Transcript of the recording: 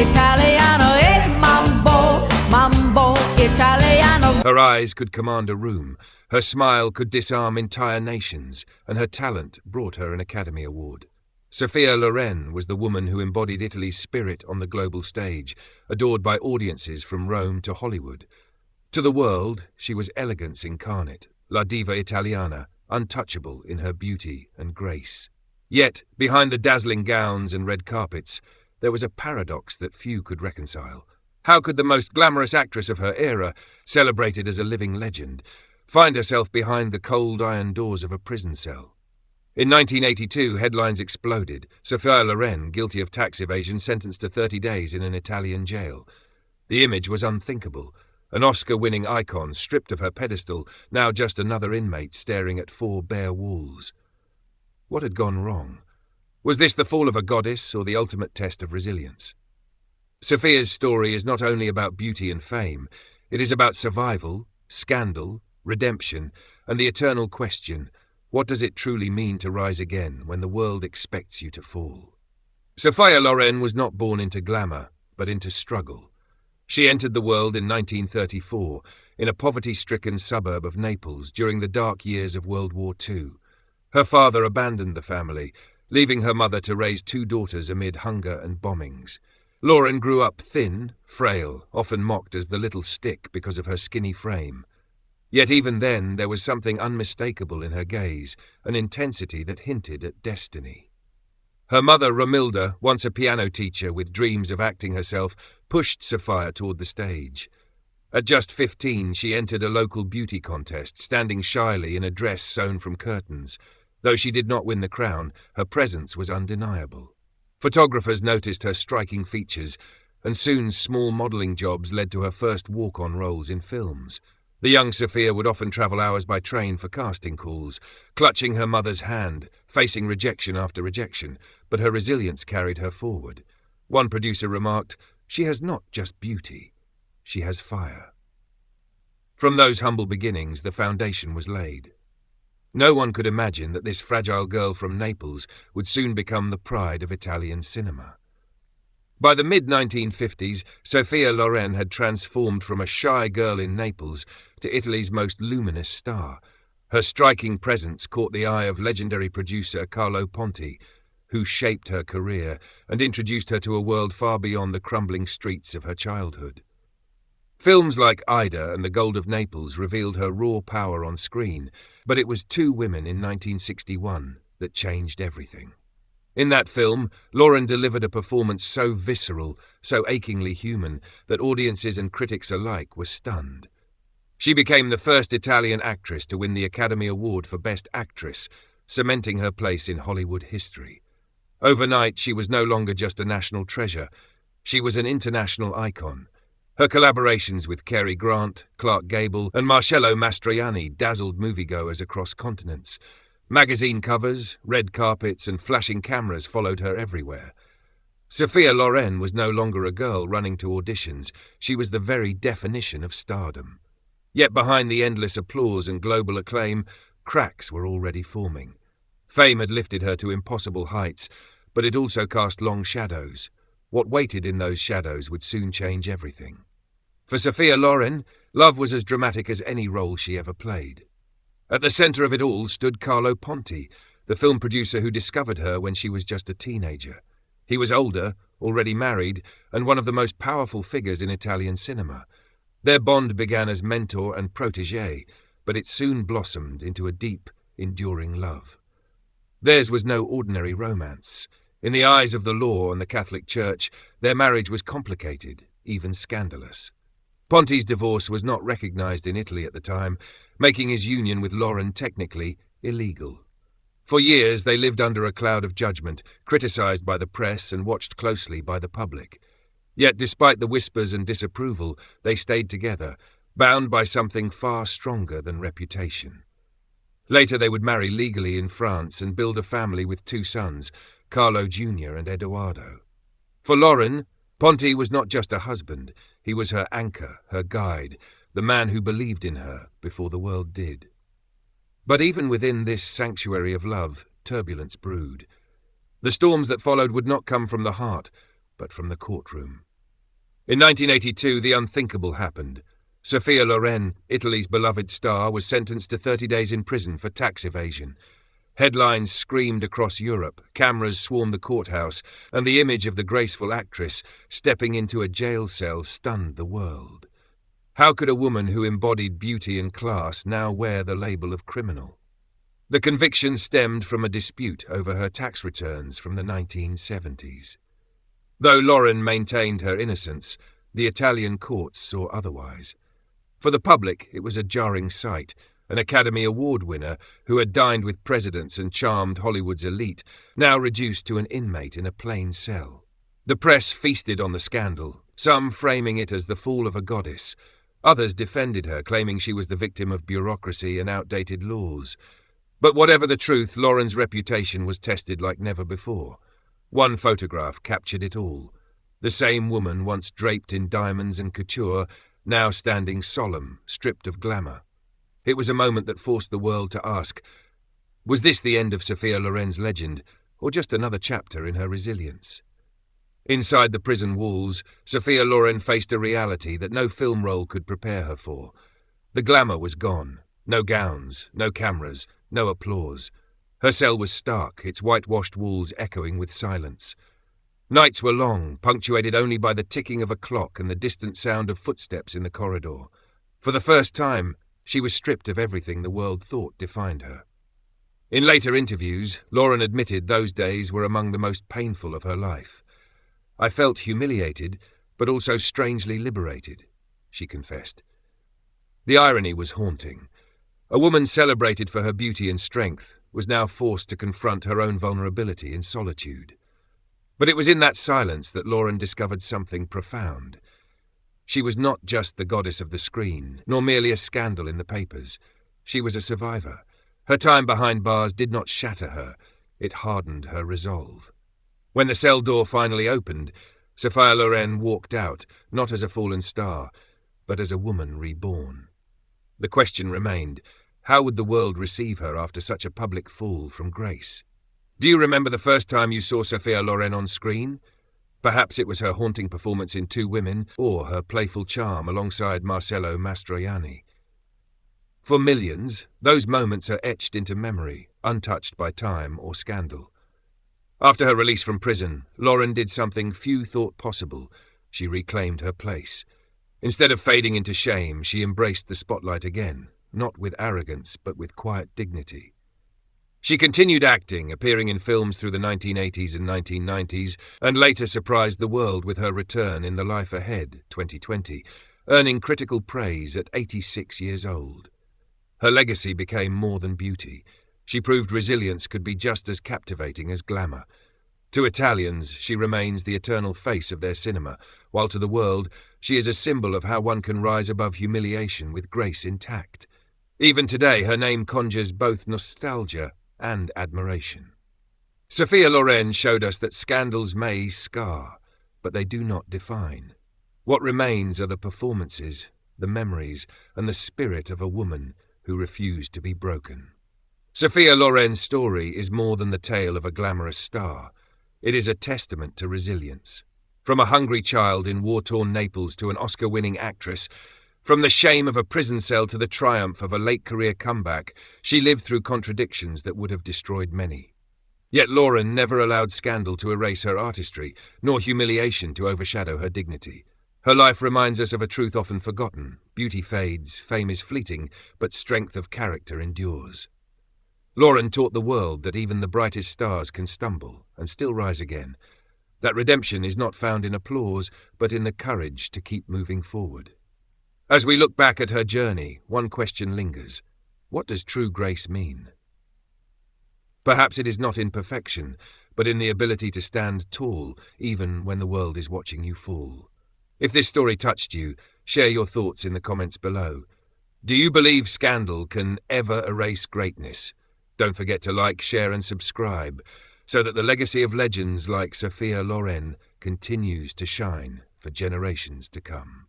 Italiano, mambo, mambo Italiano. Her eyes could command a room, her smile could disarm entire nations, and her talent brought her an Academy Award. Sophia Loren was the woman who embodied Italy's spirit on the global stage, adored by audiences from Rome to Hollywood. To the world, she was elegance incarnate, la diva italiana, untouchable in her beauty and grace. Yet, behind the dazzling gowns and red carpets, there was a paradox that few could reconcile. How could the most glamorous actress of her era, celebrated as a living legend, find herself behind the cold iron doors of a prison cell? In 1982, headlines exploded. Sophia Loren, guilty of tax evasion, sentenced to 30 days in an Italian jail. The image was unthinkable. An Oscar-winning icon stripped of her pedestal, now just another inmate staring at 4 bare walls. What had gone wrong? Was this the fall of a goddess or the ultimate test of resilience? Sophia's story is not only about beauty and fame, it is about survival, scandal, redemption, and the eternal question, what does it truly mean to rise again when the world expects you to fall? Sophia Loren was not born into glamour, but into struggle. She entered the world in 1934, in a poverty-stricken suburb of Naples during the dark years of World War II. Her father abandoned the family, leaving her mother to raise 2 daughters amid hunger and bombings. Loren grew up thin, frail, often mocked as the little stick because of her skinny frame. Yet even then there was something unmistakable in her gaze, an intensity that hinted at destiny. Her mother, Romilda, once a piano teacher with dreams of acting herself, pushed Sophia toward the stage. At just 15, she entered a local beauty contest, standing shyly in a dress sewn from curtains. Though she did not win the crown, her presence was undeniable. Photographers noticed her striking features, and soon small modelling jobs led to her first walk-on roles in films. The young Sophia would often travel hours by train for casting calls, clutching her mother's hand, facing rejection after rejection, but her resilience carried her forward. One producer remarked, "She has not just beauty, she has fire." From those humble beginnings, the foundation was laid. No one could imagine that this fragile girl from Naples would soon become the pride of Italian cinema. By the mid-1950s, Sophia Loren had transformed from a shy girl in Naples to Italy's most luminous star. Her striking presence caught the eye of legendary producer Carlo Ponti, who shaped her career and introduced her to a world far beyond the crumbling streets of her childhood. Films like Ida and The Gold of Naples revealed her raw power on screen, but it was 2 women in 1961 that changed everything. In that film, Loren delivered a performance so visceral, so achingly human, that audiences and critics alike were stunned. She became the first Italian actress to win the Academy Award for Best Actress, cementing her place in Hollywood history. Overnight, she was no longer just a national treasure. She was an international icon. Her collaborations with Cary Grant, Clark Gable, and Marcello Mastroianni dazzled moviegoers across continents. Magazine covers, red carpets, and flashing cameras followed her everywhere. Sophia Loren was no longer a girl running to auditions. She was the very definition of stardom. Yet behind the endless applause and global acclaim, cracks were already forming. Fame had lifted her to impossible heights, but it also cast long shadows. What waited in those shadows would soon change everything. For Sophia Loren, love was as dramatic as any role she ever played. At the center of it all stood Carlo Ponti, the film producer who discovered her when she was just a teenager. He was older, already married, and one of the most powerful figures in Italian cinema. Their bond began as mentor and protégé, but it soon blossomed into a deep, enduring love. Theirs was no ordinary romance. In the eyes of the law and the Catholic Church, their marriage was complicated, even scandalous. Ponti's divorce was not recognized in Italy at the time, making his union with Loren technically illegal. For years they lived under a cloud of judgment, criticized by the press and watched closely by the public. Yet despite the whispers and disapproval, they stayed together, bound by something far stronger than reputation. Later they would marry legally in France and build a family with 2 sons, Carlo Jr. and Edoardo. For Loren, Ponti was not just a husband, he was her anchor, her guide, the man who believed in her before the world did. But even within this sanctuary of love, turbulence brewed. The storms that followed would not come from the heart, but from the courtroom. In 1982, the unthinkable happened. Sophia Loren, Italy's beloved star, was sentenced to 30 days in prison for tax evasion. Headlines screamed across Europe, cameras swarmed the courthouse, and the image of the graceful actress stepping into a jail cell stunned the world. How could a woman who embodied beauty and class now wear the label of criminal? The conviction stemmed from a dispute over her tax returns from the 1970s. Though Loren maintained her innocence, the Italian courts saw otherwise. For the public, it was a jarring sight. An Academy Award winner who had dined with presidents and charmed Hollywood's elite, now reduced to an inmate in a plain cell. The press feasted on the scandal, some framing it as the fall of a goddess. Others defended her, claiming she was the victim of bureaucracy and outdated laws. But whatever the truth, Loren's reputation was tested like never before. One photograph captured it all. The same woman, once draped in diamonds and couture, now standing solemn, stripped of glamour. It was a moment that forced the world to ask, was this the end of Sophia Loren's legend, or just another chapter in her resilience? Inside the prison walls, Sophia Loren faced a reality that no film role could prepare her for. The glamour was gone. No gowns, no cameras, no applause. Her cell was stark, its whitewashed walls echoing with silence. Nights were long, punctuated only by the ticking of a clock and the distant sound of footsteps in the corridor. For the first time, she was stripped of everything the world thought defined her. In later interviews, Loren admitted those days were among the most painful of her life. "I felt humiliated, but also strangely liberated," she confessed. The irony was haunting. A woman celebrated for her beauty and strength was now forced to confront her own vulnerability in solitude. But it was in that silence that Loren discovered something profound. She was not just the goddess of the screen, nor merely a scandal in the papers. She was a survivor. Her time behind bars did not shatter her, it hardened her resolve. When the cell door finally opened, Sophia Loren walked out, not as a fallen star, but as a woman reborn. The question remained, how would the world receive her after such a public fall from grace? Do you remember the first time you saw Sophia Loren on screen? Perhaps it was her haunting performance in Two Women, or her playful charm alongside Marcello Mastroianni. For millions, those moments are etched into memory, untouched by time or scandal. After her release from prison, Loren did something few thought possible. She reclaimed her place. Instead of fading into shame, she embraced the spotlight again, not with arrogance, but with quiet dignity. She continued acting, appearing in films through the 1980s and 1990s, and later surprised the world with her return in The Life Ahead, 2020, earning critical praise at 86 years old. Her legacy became more than beauty. She proved resilience could be just as captivating as glamour. To Italians, she remains the eternal face of their cinema, while to the world, she is a symbol of how one can rise above humiliation with grace intact. Even today, her name conjures both nostalgia and admiration. Sophia Loren showed us that scandals may scar, but they do not define. What remains are the performances, the memories, and the spirit of a woman who refused to be broken. Sophia Loren's story is more than the tale of a glamorous star. It is a testament to resilience. From a hungry child in war-torn Naples to an Oscar-winning actress, from the shame of a prison cell to the triumph of a late-career comeback, she lived through contradictions that would have destroyed many. Yet Loren never allowed scandal to erase her artistry, nor humiliation to overshadow her dignity. Her life reminds us of a truth often forgotten. Beauty fades, fame is fleeting, but strength of character endures. Loren taught the world that even the brightest stars can stumble and still rise again. That redemption is not found in applause, but in the courage to keep moving forward. As we look back at her journey, one question lingers. What does true grace mean? Perhaps it is not in perfection, but in the ability to stand tall even when the world is watching you fall. If this story touched you, share your thoughts in the comments below. Do you believe scandal can ever erase greatness? Don't forget to like, share and subscribe so that the legacy of legends like Sophia Loren continues to shine for generations to come.